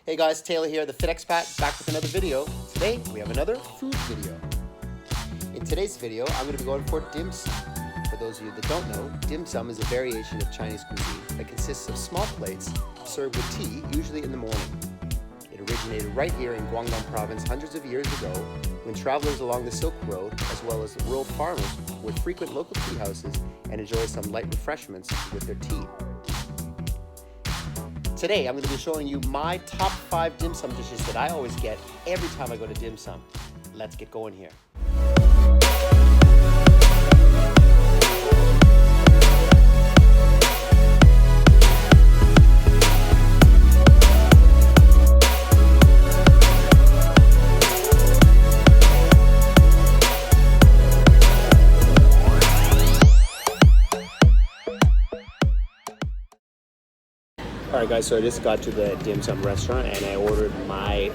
Hey guys, Taylor here, the Fit Expat, back with another video. Today, we have another food video. In today's video, I'm going to be going for dim sum. For those of you that don't know, dim sum is a variation of Chinese cuisine that consists of small plates served with tea, usually in the morning. It originated right here in Guangzhou province hundreds of years ago when travelers along the Silk Road, as well as rural farmers, would frequent local tea houses and enjoy some light refreshments with their tea. Today, I'm going to be showing you my top 5 dim sum dishes that I always get every time I go to dim sum. Let's get going here. Alright guys, so I just got to the dim sum restaurant and I ordered my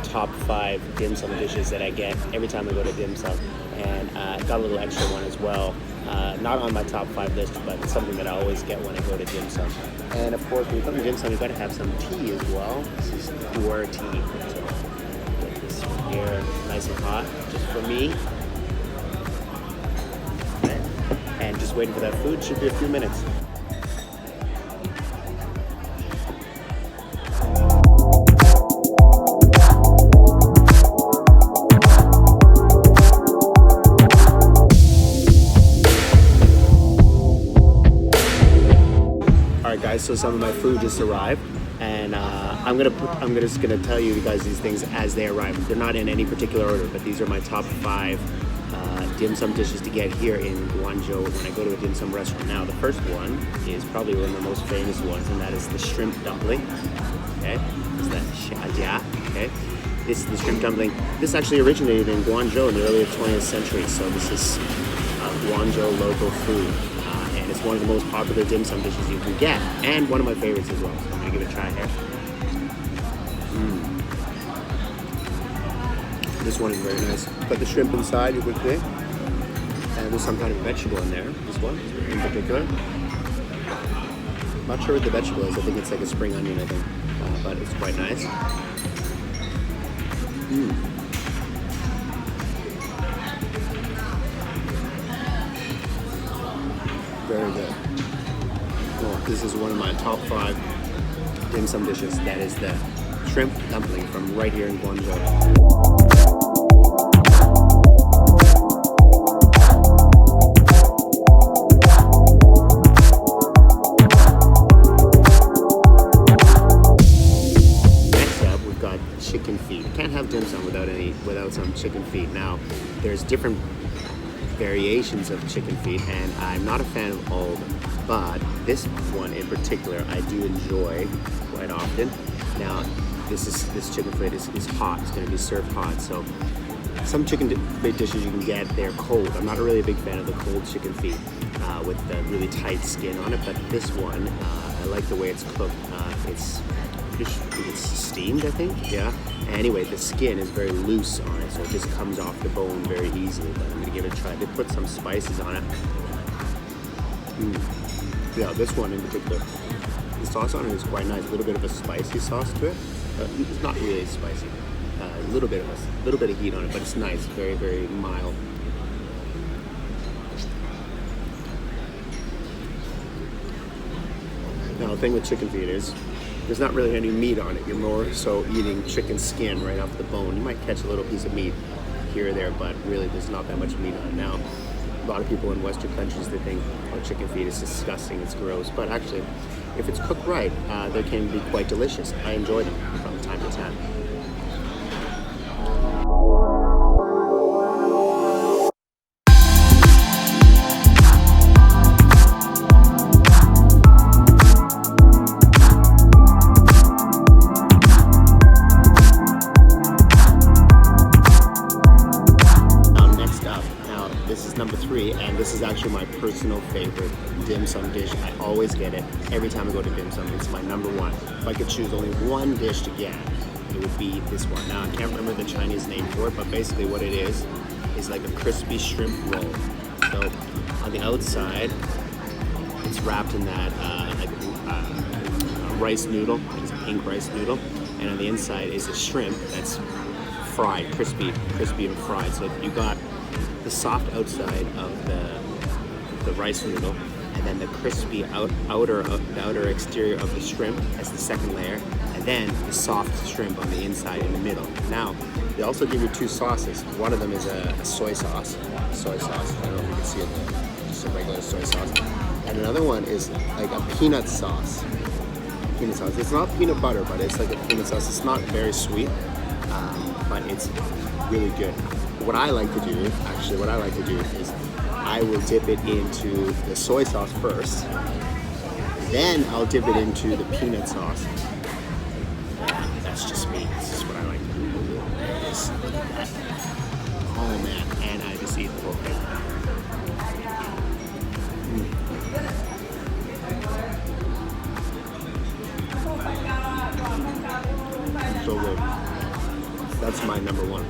top 5 dim sum dishes that I get every time I go to dim sum, and got a little extra one as well. Not on my top 5 list, but it's something that I always get when I go to dim sum. And of course, when you come to dim sum, you've got to have some tea as well. This is pure tea. So get this here nice and hot, just for me. And just waiting for that food, should be a few minutes. Alright guys, so some of my food just arrived, and I'm just gonna tell you guys these things as they arrive. They're not in any particular order, but these are my top 5 dim sum dishes to get here in Guangzhou when I go to a dim sum restaurant. Now, the first one is probably one of the most famous ones, and that is the shrimp dumpling. Okay, is that xia? Okay, this is the shrimp dumpling. This actually originated in Guangzhou in the early 20th century, so this is Guangzhou local food. And it's one of the most popular dim sum dishes you can get, and one of my favorites as well. So I'm gonna give it a try here. This one is very nice. Put the shrimp inside, you quickly, and there's some kind of vegetable in there. This one in particular. I'm not sure what the vegetable is. I think it's like a spring onion, I think, but it's quite nice. Very good. Well, this is one of my top 5 dim sum dishes. That is the shrimp dumpling from right here in Guangzhou. Next up, we've got chicken feet. You can't have dim sum without some chicken feet. Now, there's different variations of chicken feet, and I'm not a fan of all of them, but this one in particular I do enjoy quite often. Now, this chicken feet is hot. It's going to be served hot. So some chicken feet dishes you can get, they're cold. I'm not really a big fan of the cold chicken feet with the really tight skin on it, but this one, I like the way it's cooked. It's steamed, I think, yeah. Anyway, the skin is very loose on it, so it just comes off the bone very easily. But I'm gonna give it a try. They put some spices on it. Yeah, this one in particular, the sauce on it is quite nice. A little bit of a spicy sauce to it. It's not really spicy. A little bit of heat on it, but it's nice. Very, very mild. Now, the thing with chicken feet is, there's not really any meat on it. You're more so eating chicken skin right off the bone. You might catch a little piece of meat here or there, but really there's not that much meat on it. Now, a lot of people in Western countries, they think, oh, chicken feet is disgusting, it's gross. But actually, if it's cooked right, they can be quite delicious. I enjoy them from time to time. Number 3, and this is actually my personal favorite dim sum dish. I always get it every time I go to dim sum. It's my number 1. If I could choose only one dish to get, it would be this one. Now, I can't remember the Chinese name for it, but basically what it is like a crispy shrimp roll. So on the outside, it's wrapped in that rice noodle. It's a pink rice noodle. and on the inside is a shrimp that's fried, crispy and fried. So you got the soft outside of the rice noodle, and then the crispy outer exterior of the shrimp as the second layer, and then the soft shrimp on the inside in the middle. Now, they also give you two sauces. One of them is a soy sauce. I don't know if you can see it there. Just a regular soy sauce. And another one is like a peanut sauce. Peanut sauce. It's not peanut butter, but it's like a peanut sauce. It's not very sweet, but it's really good. What I like to do is I will dip it into the soy sauce first, then I'll dip it into the peanut sauce. That's just me. This is what I like to do. Look at that. Oh man, and I just eat the whole thing. So good. That's my number one.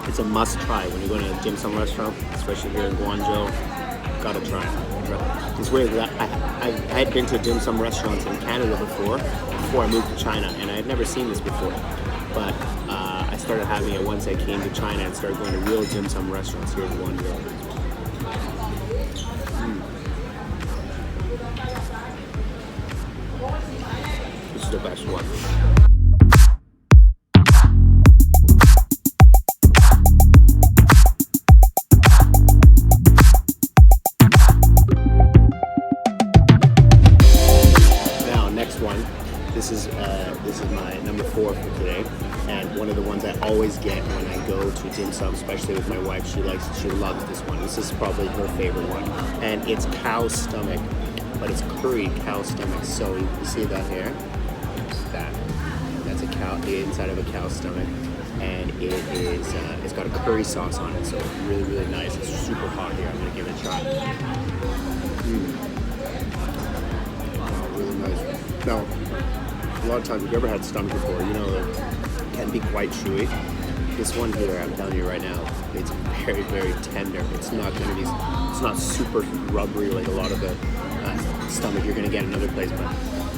It's a must try when you go to a dim sum restaurant, especially here in Guangzhou. Gotta try it. It's weird that I had been to dim sum restaurants in Canada before I moved to China, and I had never seen this before. But I started having it once I came to China and started going to real dim sum restaurants here in Guangzhou. This is the best one. This is my number 4 for today, and one of the ones I always get when I go to dim sum, especially with my wife. She loves this one. This is probably her favorite one, and it's cow stomach, but it's curried cow stomach. So you see that here? That's a cow, the inside of a cow stomach, and it's got a curry sauce on it. So really, really nice. It's super hot here. I'm gonna give it a try. Oh, really nice. Now, a lot of times, if you've ever had stomach before, you know that it can be quite chewy. This one here, I'm telling you right now, it's very, very tender. It's not super rubbery like a lot of the stomach you're gonna get in another place, but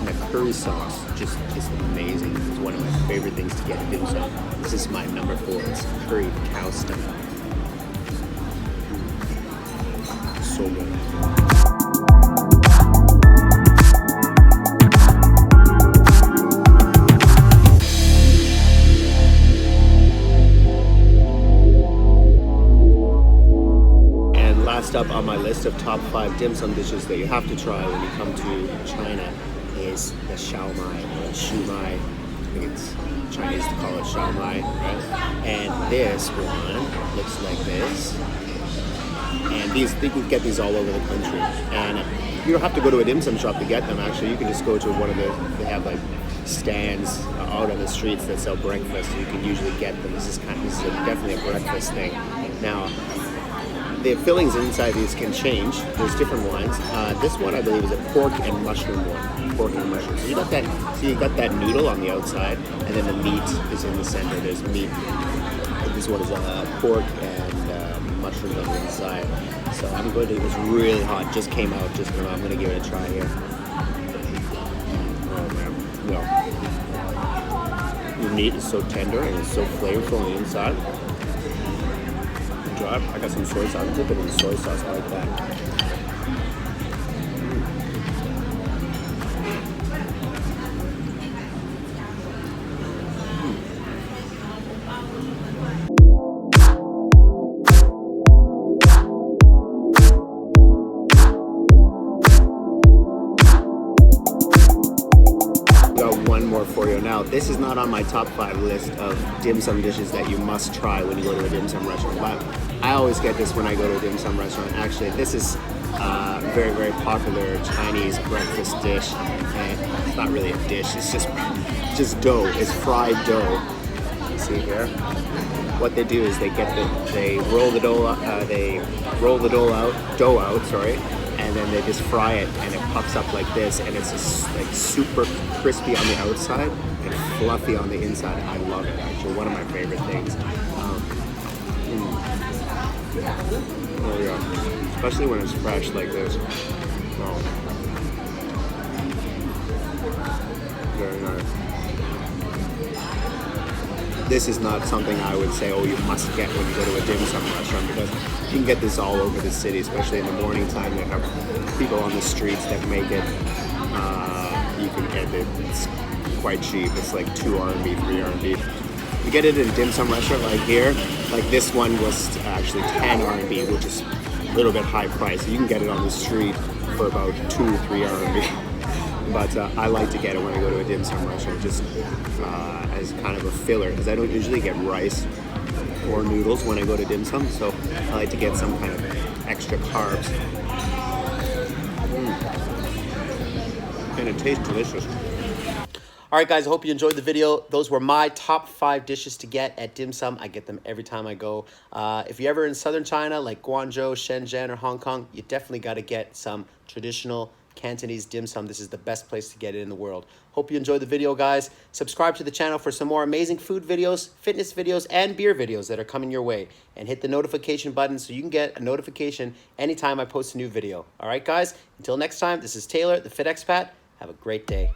the curry sauce just is amazing. It's one of my favorite things to get at dim sum. This is my number 4. It's curried cow stomach. So good. Last up on my list of top 5 dim sum dishes that you have to try when you come to China is the Shumai or Shumai. I think it's Chinese to call it Shumai, right? And this one looks like this. And you can get these all over the country. And you don't have to go to a dim sum shop to get them. Actually, you can just go to one of they have like stands out on the streets that sell breakfast. And you can usually get them. This is definitely a breakfast thing. Now, the fillings inside these can change. There's different ones. This one I believe is a pork and mushroom one. Pork and mushroom. So you got that noodle on the outside, and then the meat is in the center. There's meat. This one is pork and mushrooms on the inside. So I'm going to. It was really hot. Just came out. I'm going to give it a try here. Oh man, no. The meat is so tender and it's so flavorful on the inside. I got some soy sauce. Dip it in soy sauce like that. For you. Now, this is not on my top 5 list of dim sum dishes that you must try when you go to a dim sum restaurant, but I always get this when I go to a dim sum restaurant. Actually, this is a very, very popular Chinese breakfast dish, and it's not really a dish, it's just dough. It's fried dough. You see here? What they do is they roll the dough out, and then they just fry it, and it puffs up like this, and it's just like super crispy on the outside and fluffy on the inside. I love it, actually. One of my favorite things. Oh yeah, especially when it's fresh like this. Oh. this is not something I would say, oh, you must get when you go to a dim sum restaurant, because you can get this all over the city, especially in the morning time. They have people on the streets that make it. You can get it. It's quite cheap. It's like 2 RMB, 3 RMB. You get it in a dim sum restaurant like here. Like this one was actually 10 RMB, which is a little bit high price. You can get it on the street for about 2 or 3 RMB. But I like to get it when I go to a dim sum restaurant, just as kind of a filler, because I don't usually get rice or noodles when I go to dim sum, so I like to get some kind of extra carbs. And it tastes delicious. All right, guys, I hope you enjoyed the video. Those were my top 5 dishes to get at dim sum. I get them every time I go. If you're ever in southern China, like Guangzhou, Shenzhen, or Hong Kong, you definitely got to get some traditional Cantonese dim sum. This is the best place to get it in the world. Hope you enjoyed the video, guys. Subscribe to the channel for some more amazing food videos, fitness videos, and beer videos that are coming your way. And hit the notification button so you can get a notification anytime I post a new video. All right, guys, until next time, this is Taylor, the Fit Expat. Have a great day.